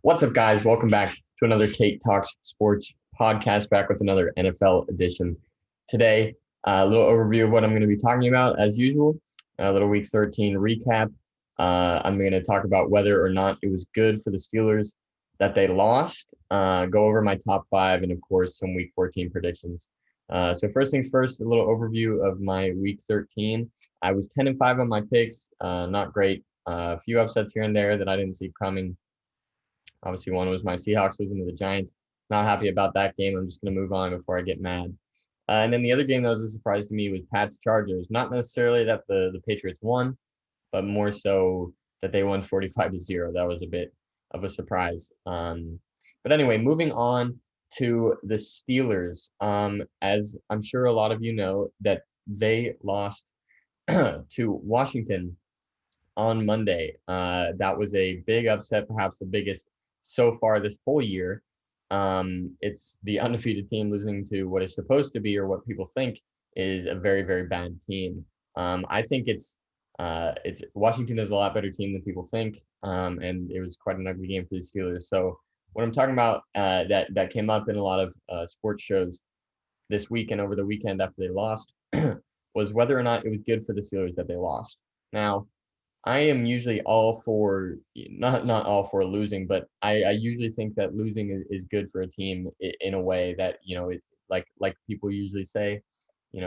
What's up, guys? Welcome back to another Tait Talks Sports podcast, back with another NFL edition. Today, a little overview of what I'm going to be talking about, as usual, a little Week 13 recap. I'm going to talk about whether or not it was good for the Steelers that they lost, go over my top five, and, of course, some Week 14 predictions. So first things first, a little overview of my Week 13. I was 10-5 on my picks, not great. A few upsets here and there that I didn't see coming. Obviously, one was my Seahawks losing to the Giants. Not happy about that game. I'm just going to move on before I get mad. And then the other game that was a surprise to me was Pats Chargers. Not necessarily that the Patriots won, but more so that they won 45-0. That was a bit of a surprise. But anyway, moving on to the Steelers. As I'm sure a lot of you know, that they lost to Washington on Monday. That was a big upset, perhaps the biggest so far this whole year. It's the undefeated team losing to what is supposed to be, or what people think is, a very, very bad team. I think it's Washington is a lot better team than people think, and it was quite an ugly game for the Steelers. So what I'm talking about, that came up in a lot of sports shows this week and over the weekend after they lost was whether or not it was good for the Steelers that they lost. Now, I am usually all for not all for losing, but I usually think that losing is good for a team in a way that, like people usually say, you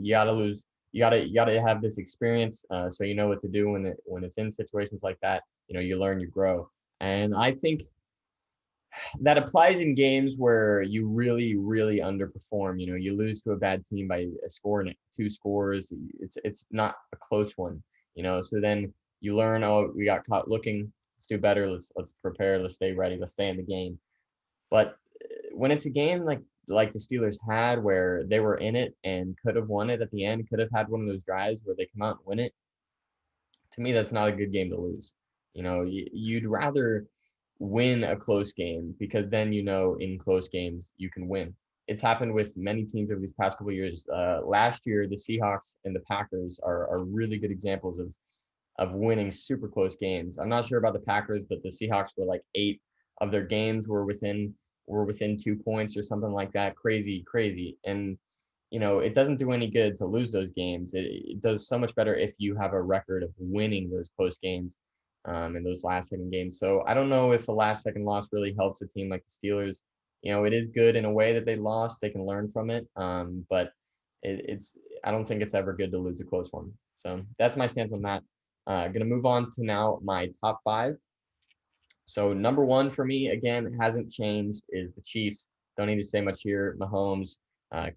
gotta lose, you gotta have this experience, so you know what to do when it's in situations like that. You learn, you grow, and I think that applies in games where you really, really underperform. You lose to a bad team by a score and two scores. It's not a close one. So then you learn, oh, we got caught looking. Let's do better. Let's prepare. Let's stay ready. Let's stay in the game. But when it's a game like the Steelers had, where they were in it and could have won it at the end, could have had one of those drives where they come out and win it. To me, that's not a good game to lose. You'd rather win a close game, because then in close games you can win. It's happened with many teams over these past couple of years. Last year, the Seahawks and the Packers are really good examples of winning super close games. I'm not sure about the Packers, but the Seahawks were like 8 of their games were within 2 points or something like that. Crazy, crazy. And it doesn't do any good to lose those games. It does so much better if you have a record of winning those close games, in those last second games. So I don't know if the last second loss really helps a team like the Steelers. It is good in a way that they lost. They can learn from it. But I don't think it's ever good to lose a close one. So that's my stance on that. Going to move on to now my top five. So number one for me, again, hasn't changed, is the Chiefs. Don't need to say much here. Mahomes,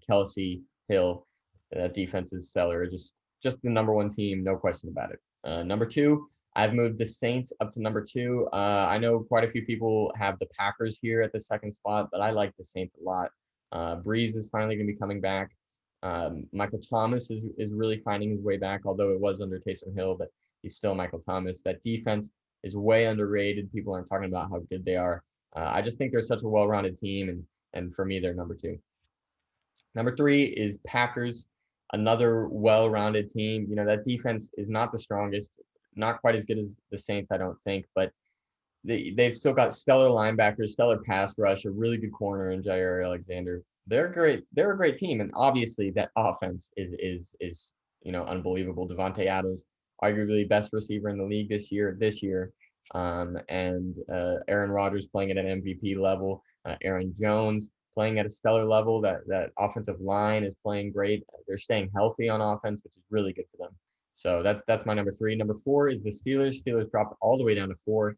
Kelsey, Hill, that defense is stellar. Just the number one team, no question about it. Number two, I've moved the Saints up to number two. I know quite a few people have the Packers here at the second spot, but I like the Saints a lot. Breeze is finally going to be coming back. Michael Thomas is really finding his way back, although it was under Taysom Hill, but he's still Michael Thomas. That defense is way underrated. People aren't talking about how good they are. I just think they're such a well-rounded team, and for me, they're number two. Number three is Packers, another well-rounded team. That defense is not the strongest, not quite as good as the Saints, I don't think, but they've still got stellar linebackers, stellar pass rush, a really good corner in Jair Alexander. They're great. They're a great team, and obviously that offense is unbelievable. Devontae Adams, arguably best receiver in the league this year. And Aaron Rodgers playing at an MVP level. Aaron Jones playing at a stellar level. That offensive line is playing great. They're staying healthy on offense, which is really good for them. So that's my number three. Number four is the Steelers. Steelers dropped all the way down to four.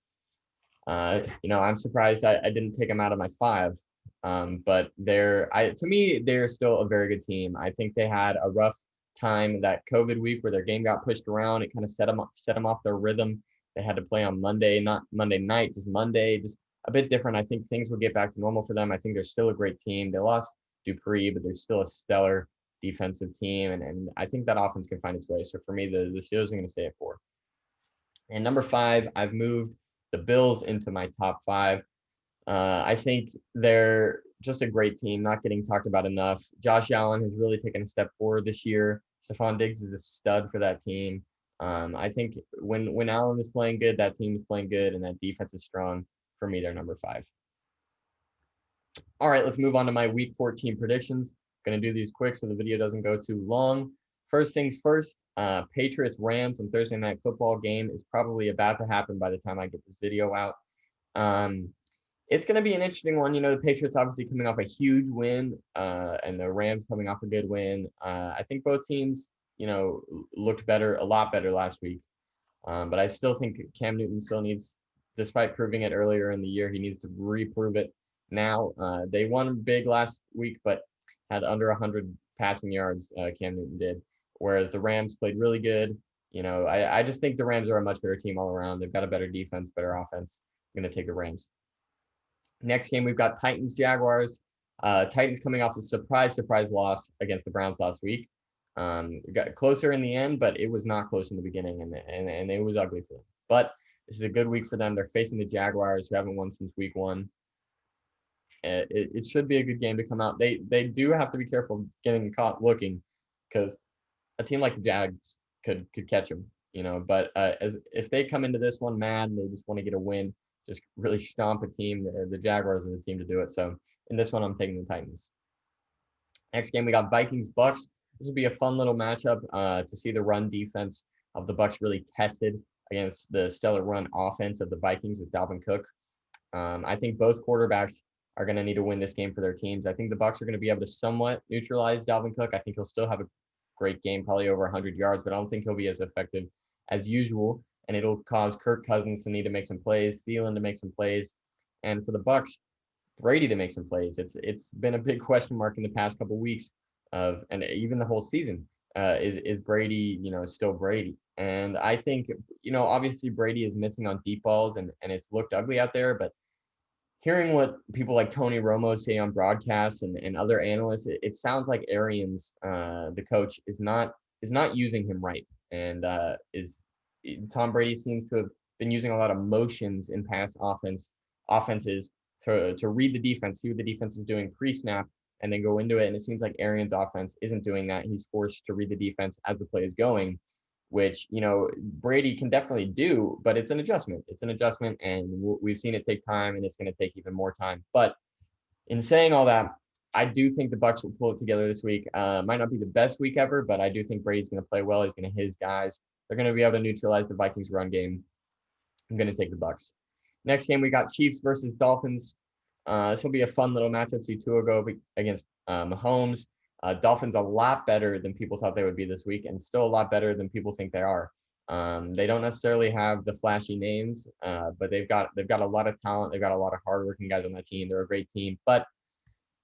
I'm surprised I didn't take them out of my five. But to me, they're still a very good team. I think they had a rough time that COVID week where their game got pushed around. It kind of set them off their rhythm. They had to play on Monday, not Monday night, just Monday, just a bit different. I think things will get back to normal for them. I think they're still a great team. They lost Dupree, but they're still a stellar defensive team, and I think that offense can find its way. So for me, the Steelers are going to stay at four. And number five, I've moved the Bills into my top five. I think they're just a great team, not getting talked about enough. Josh Allen has really taken a step forward this year. Stephon Diggs is a stud for that team. I think when Allen is playing good, that team is playing good, and that defense is strong. for me, they're number 5. All right, let's move on to my week 14 predictions. Going to do these quick so the video doesn't go too long. First things first, Patriots Rams on Thursday Night Football game is probably about to happen by the time I get this video out. It's going to be an interesting one. The Patriots obviously coming off a huge win, and the Rams coming off a good win. I think both teams, looked a lot better last week. But I still think Cam Newton still needs, despite proving it earlier in the year, he needs to reprove it now. They won big last week, but had under 100 passing yards, Cam Newton did, whereas the Rams played really good. I just think the Rams are a much better team all around. They've got a better defense, better offense. I'm going to take the Rams. Next game, we've got Titans-Jaguars. Titans coming off a surprise loss against the Browns last week. It got closer in the end, but it was not close in the beginning, and it was ugly for them. But this is a good week for them. They're facing the Jaguars, who haven't won since week 1. It should be a good game to come out. They do have to be careful getting caught looking, because a team like the Jags could catch them, But as if they come into this one mad and they just want to get a win, just really stomp a team, the Jaguars are the team to do it. So in this one, I'm taking the Titans. Next game, we got Vikings-Bucks. This will be a fun little matchup to see the run defense of the Bucks really tested against the stellar run offense of the Vikings with Dalvin Cook. I think both quarterbacks are going to need to win this game for their teams. I think the Bucks are going to be able to somewhat neutralize Dalvin Cook. I think he'll still have a great game, probably over 100 yards, but I don't think he'll be as effective as usual. And it'll cause Kirk Cousins to need to make some plays, Thielen to make some plays, and for the Bucks, Brady to make some plays. It's been a big question mark in the past couple of weeks and even the whole season. Is Brady, still Brady? And I think, obviously Brady is missing on deep balls and it's looked ugly out there, but hearing what people like Tony Romo say on broadcasts and other analysts, it sounds like Arians, the coach, is not using him right, and Tom Brady seems to have been using a lot of motions in past offenses to read the defense, see what the defense is doing pre-snap, and then go into it. And it seems like Arians' offense isn't doing that. He's forced to read the defense as the play is going, which, Brady can definitely do, but it's an adjustment. It's an adjustment, and we've seen it take time, and it's going to take even more time. But in saying all that, I do think the Bucks will pull it together this week. Might not be the best week ever, but I do think Brady's going to play well. He's going to hit his guys. They're going to be able to neutralize the Vikings run game. I'm going to take the Bucks. Next game, we got Chiefs versus Dolphins. This will be a fun little matchup. See Tua go against Mahomes. Dolphins a lot better than people thought they would be this week, and still a lot better than people think they are. They don't necessarily have the flashy names, but they've got a lot of talent. They've got a lot of hardworking guys on that team. They're a great team. But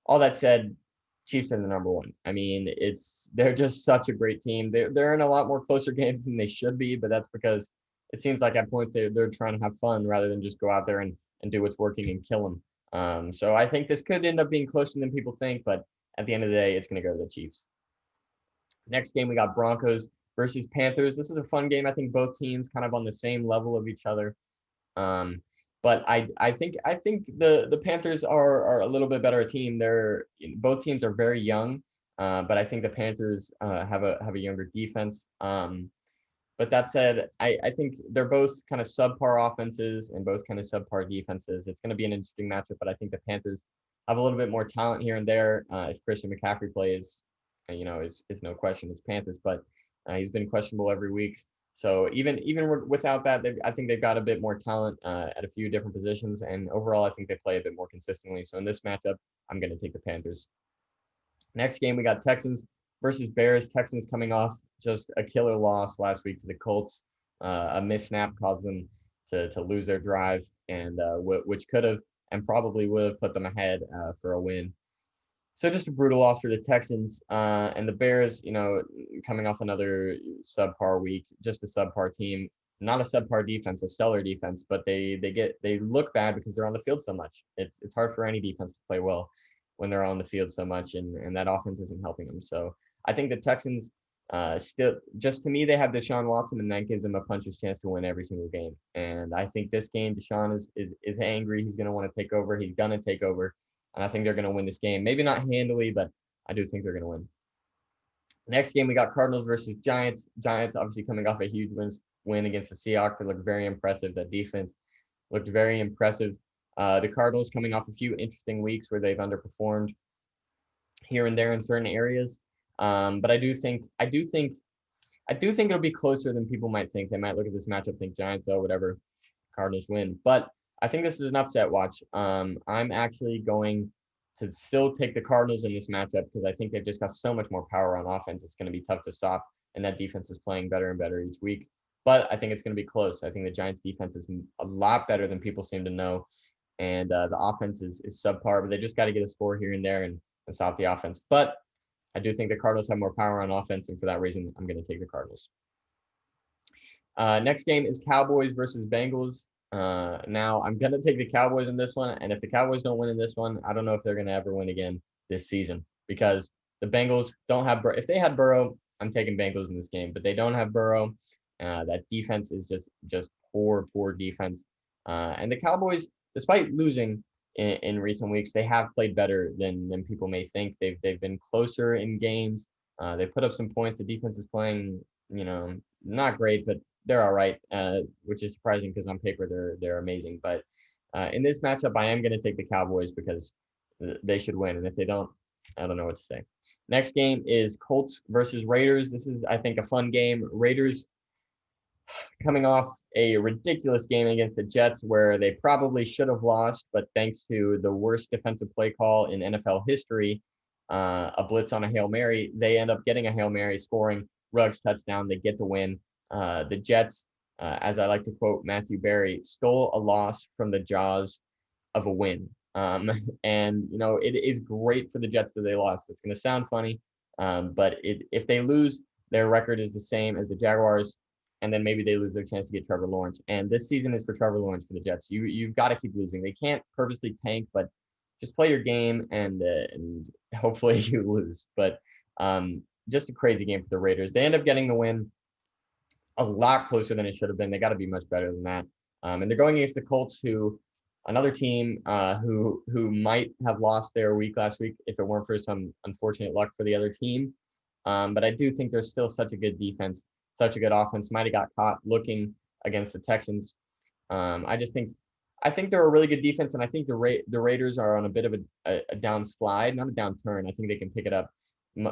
all that said, Chiefs are the number 1. I mean, they're just such a great team. They're in a lot more closer games than they should be, but that's because it seems like at points they're trying to have fun rather than just go out there and do what's working and kill them. So I think this could end up being closer than people think, but at the end of the day, it's going to go to the Chiefs. Next game, we got Broncos versus Panthers. This is a fun game. I think both teams kind of on the same level of each other. But I think the Panthers are a little bit better team. Both teams are very young, but I think the Panthers have a younger defense. But that said, I think they're both kind of subpar offenses and both kind of subpar defenses. It's going to be an interesting matchup, but I think the Panthers have a little bit more talent here and there. If Christian McCaffrey plays, is no question it's Panthers, but he's been questionable every week. So even without that, I think they've got a bit more talent at a few different positions, and overall, I think they play a bit more consistently. So in this matchup, I'm going to take the Panthers. Next game, we got Texans versus Bears. Texans coming off just a killer loss last week to the Colts. A missed snap caused them to lose their drive, and which could have and probably would have put them ahead for a win. So just a brutal loss for the Texans and the Bears, coming off another subpar week, just a subpar team, not a subpar defense, a stellar defense, but they look bad because they're on the field so much. It's hard for any defense to play well when they're on the field so much, and that offense isn't helping them. So I think the Texans still, just to me, they have Deshaun Watson, and that gives them a puncher's chance to win every single game. And I think this game, Deshaun is angry. He's going to want to take over. He's going to take over. And I think they're going to win this game. Maybe not handily, but I do think they're going to win. Next game, we got Cardinals versus Giants. Giants obviously coming off a huge win against the Seahawks. They looked very impressive. That defense looked very impressive. The Cardinals coming off a few interesting weeks where they've underperformed here and there in certain areas. But I do think it'll be closer than people might think. They might look at this matchup, think Giants, oh, whatever, Cardinals win. But I think this is an upset watch. I'm actually going to still take the Cardinals in this matchup because I think they've just got so much more power on offense. It's going to be tough to stop, and that defense is playing better and better each week. But I think it's going to be close. I think the Giants' defense is a lot better than people seem to know, and the offense is subpar. But they just got to get a score here and there and stop the offense. But I do think the Cardinals have more power on offense, and for that reason, I'm going to take the Cardinals. Next game is Cowboys versus Bengals. Now, I'm going to take the Cowboys in this one, and if the Cowboys don't win in this one, I don't know if they're going to ever win again this season because the Bengals don't have If they had Burrow, I'm taking Bengals in this game, but they don't have Burrow. That defense is just poor defense. And the Cowboys, despite losing in recent weeks, they have played better than people may think. They've been closer in games. They put up some points. The defense is playing, not great, but they're all right, which is surprising because on paper they're amazing. But in this matchup, I am going to take the Cowboys because they should win, and if they don't, I don't know what to say. Next game is Colts versus Raiders. This is, I think, a fun game. Raiders coming off a ridiculous game against the Jets where they probably should have lost, but thanks to the worst defensive play call in NFL history, a blitz on a Hail Mary, they end up getting a Hail Mary, scoring Ruggs touchdown. They get the win. The Jets, as I like to quote Matthew Berry, stole a loss from the jaws of a win. And, it is great for the Jets that they lost. It's going to sound funny, but if they lose, their record is the same as the Jaguars, and then maybe they lose their chance to get Trevor Lawrence. And this season is for Trevor Lawrence for the Jets. You've got to keep losing. They can't purposely tank, but just play your game and hopefully you lose. But just a crazy game for the Raiders. They end up getting the win a lot closer than it should have been. They got to be much better than that. And they're going against the Colts, another team who might have lost their week last week if it weren't for some unfortunate luck for the other team. But I do think there's still such a good defense, such a good offense. Might have got caught looking against the Texans. I think they're a really good defense, and I think the Raiders are on a bit of a downslide, not a downturn. I think they can pick it up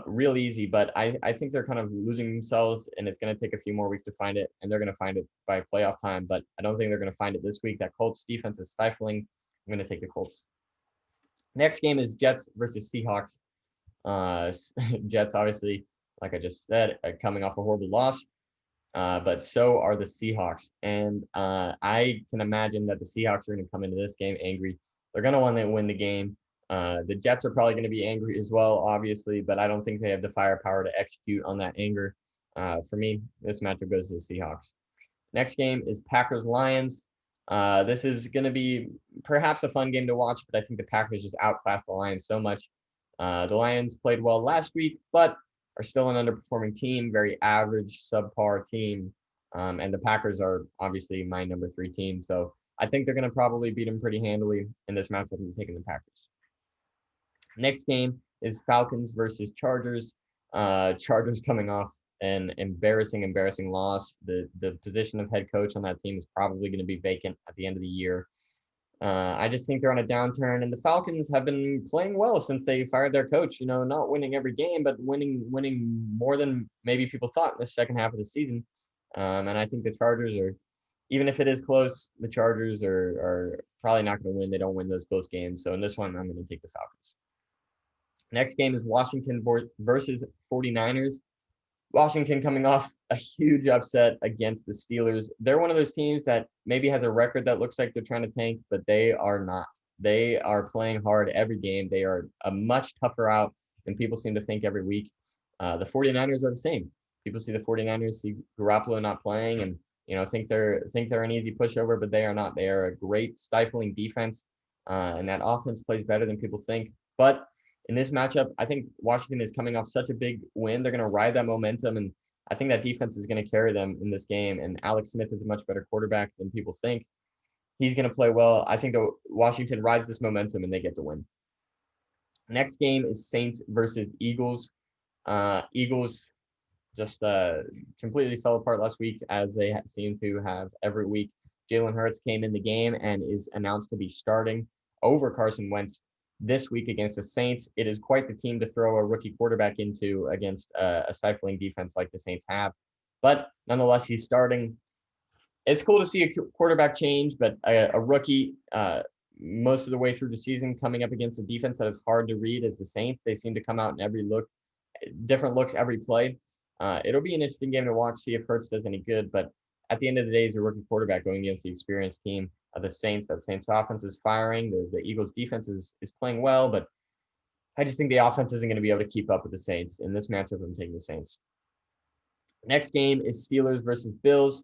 real easy, but I think they're kind of losing themselves, and it's going to take a few more weeks to find it, and they're going to find it by playoff time, but I don't think they're going to find it this week. That Colts defense is stifling. I'm going to take the Colts. Next game is Jets versus Seahawks. Jets, obviously, like I just said, coming off a horrible loss, but so are the Seahawks. And I can imagine that the Seahawks are going to come into this game angry. They're going to want to win the game. The Jets are probably going to be angry as well, obviously, but I don't think they have the firepower to execute on that anger. For me, this matchup goes to the Seahawks. Next game is Packers-Lions. This is going to be perhaps a fun game to watch, but I think the Packers just outclassed the Lions so much. The Lions played well last week, but are still an underperforming team, very average, subpar team. And the Packers are obviously my number 3 team. So I think they're going to probably beat them pretty handily in this matchup. I'm taking the Packers. Next game is Falcons versus Chargers. Chargers coming off an embarrassing loss. The position of head coach on that team is probably going to be vacant at the end of the year. I just think they're on a downturn, and the Falcons have been playing well since they fired their coach. Not winning every game, but winning more than maybe people thought in the second half of the season. And I think the Chargers are, even if it is close, the Chargers are probably not going to win. They don't win those close games. So in this one, I'm going to take the Falcons. Next game is Washington versus 49ers. Washington coming off a huge upset against the Steelers. They're one of those teams that maybe has a record that looks like they're trying to tank, but they are not. They are playing hard every game. They are a much tougher out than people seem to think every week. The 49ers are the same. People see the 49ers, see Garoppolo not playing, and think they're an easy pushover, but they are not. They are a great stifling defense, and that offense plays better than people think. But in this matchup, I think Washington is coming off such a big win. They're going to ride that momentum, and I think that defense is going to carry them in this game. And Alex Smith is a much better quarterback than people think. He's going to play well. I think Washington rides this momentum, and they get the win. Next game is Saints versus Eagles. Eagles just completely fell apart last week, as they seem to have every week. Jalen Hurts came in the game and is announced to be starting over Carson Wentz this week against the Saints. It is quite the team to throw a rookie quarterback into against a stifling defense like the Saints have. But nonetheless, he's starting. It's cool to see a quarterback change, but a rookie most of the way through the season coming up against a defense that is hard to read as the Saints. They seem to come out in every look, different looks every play. It'll be an interesting game to watch, see if Hurts does any good. But at the end of the day, he's a rookie quarterback going against the experienced team of the Saints. That Saints offense is firing. The Eagles defense is playing well, but I just think the offense isn't going to be able to keep up with the Saints. In this matchup, I'm taking the Saints. Next game is Steelers versus Bills.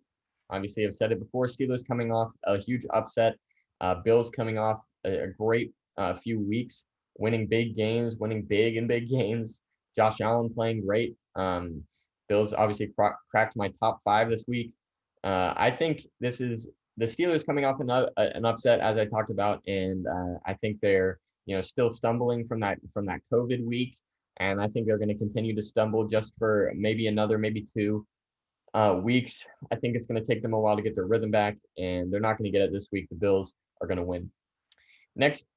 Obviously, I've said it before. Steelers coming off a huge upset. Bills coming off a great few weeks, winning big games, winning big in big games. Josh Allen playing great. Bills obviously cracked my top 5 this week. I think this is the Steelers coming off an upset, as I talked about, and I think they're still stumbling from that COVID week, and I think they're going to continue to stumble just for maybe 2 weeks. I think it's going to take them a while to get their rhythm back, and they're not going to get it this week. The Bills are going to win.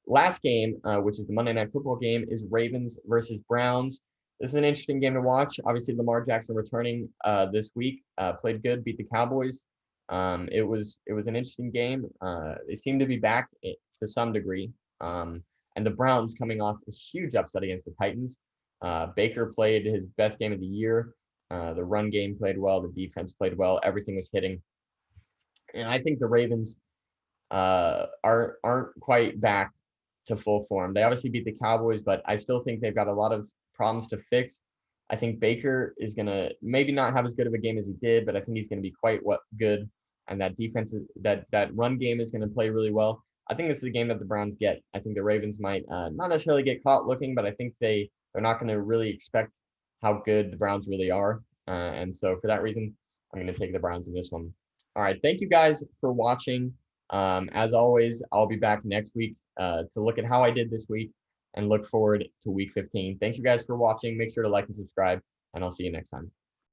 Last game, which is the Monday Night Football game, is Ravens versus Browns. This is an interesting game to watch. Obviously, Lamar Jackson returning this week, played good, beat the Cowboys. It was an interesting game. They seem to be back to some degree. And the Browns coming off a huge upset against the Titans. Baker played his best game of the year. The run game played well. The defense played well. Everything was hitting. And I think the Ravens aren't quite back to full form. They obviously beat the Cowboys, but I still think they've got a lot of problems to fix. I think Baker is going to maybe not have as good of a game as he did, but I think he's going to be quite good. And that defense, that run game is going to play really well. I think this is a game that the Browns get. I think the Ravens might not necessarily get caught looking, but I think they're not going to really expect how good the Browns really are. And so for that reason, I'm going to take the Browns in this one. All right. Thank you guys for watching. As always, I'll be back next week to look at how I did this week and look forward to week 15. Thanks you guys for watching. Make sure to like and subscribe, and I'll see you next time.